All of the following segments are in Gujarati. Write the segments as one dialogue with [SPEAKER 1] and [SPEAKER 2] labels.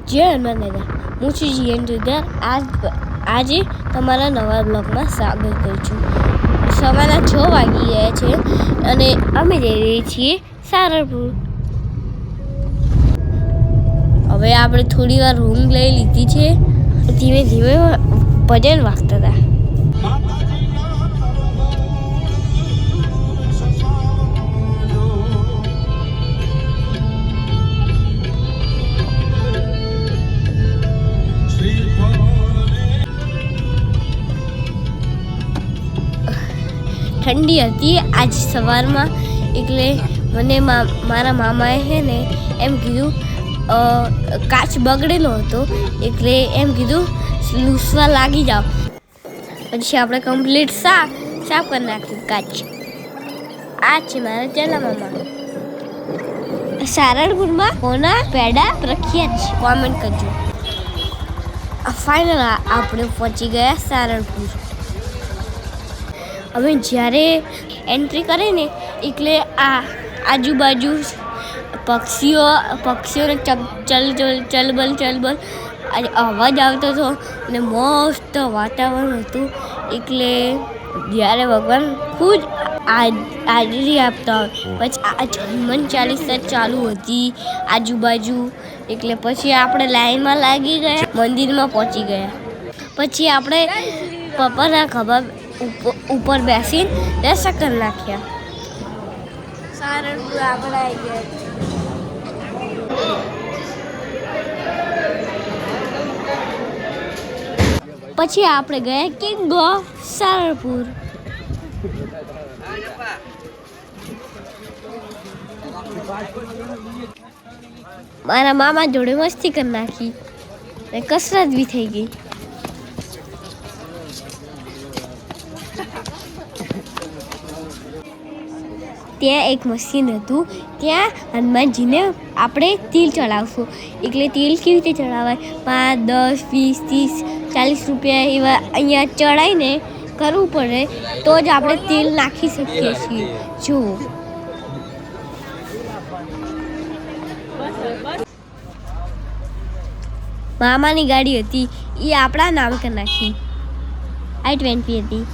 [SPEAKER 1] જય હનુમાન દાદા, હું છું જીએન આજે તમારા નવા બ્લોગમાં સ્વાગત કરું છું. સવારના 6 વાગી ગયા છે અને અમે જઈ રહી છીએ સારણપુર. હવે આપણે થોડી વાર રૂમ લઈ લીધી છે. ધીમે ધીમે ભજન વાગતા હતા. ઠંડી હતી આજ સવારમાં, એટલે મને મારા મામાએ છે ને એમ કીધું, કાચ બગડેલો હતો એટલે એમ કીધું લૂસવા લાગી જાઓ. પછી આપણે કમ્પ્લીટ સાફ કરી નાખ્યું કાચ. આ છે મારા ચેલા મામા. સારણપુરમાં કોના પેડા પ્રખ્યાત છે કોમેન્ટ કરજો. ફાઇનલ આપણે પહોંચી ગયા સારણપુર. હવે જ્યારે એન્ટ્રી કરે ને એટલે આ આજુબાજુ પક્ષીઓને ચલબલ અવાજ આવતો હતો અને મસ્ત વાતાવરણ હતું. એટલે જ્યારે ભગવાન ખુદ હાજરી આપતા હોય, પછી આ હનુમાન ચાલીસા ચાલુ હતી આજુબાજુ. એટલે પછી આપણે લાઈનમાં લાગી ગયા, મંદિરમાં પહોંચી ગયા. પછી આપણે પપ્પાના ખભા ઉપર બેસીને દર્શન કરી નાખ્યા. સારણપુર આપણે આવી ગયા. પછી આપણે ગયા કિંગ ઓફ સારણપુર. મારા મામા જોડે મસ્તી કરી નાખી અને કસરત બી થઈ ગઈ. ત્યાં એક મશીન હતું, ત્યાં હનુમાનજીને આપણે તિલ ચડાવશું. એટલે તિલ કેવી રીતે ચડાવાય? 5, 10, 20, 30, 40 રૂપિયા એવા અહીંયા ચડાવીને કરવું પડે, તો જ આપણે તેલ નાખી શકીએ છીએ. જુઓ, મામાની ગાડી હતી, એ આપણા નામ કરી નાખી. i20 હતી.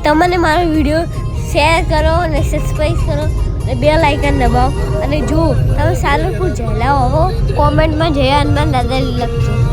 [SPEAKER 1] તમને મારો વિડીયો શેર કરો અને સબસ્ક્રાઈબ કરો અને બેલ આઇકન દબાવો. અને જો તમે સારણપુર જયેલા હોવો, કોમેન્ટમાં જય હનુમાન દાદા લખજો.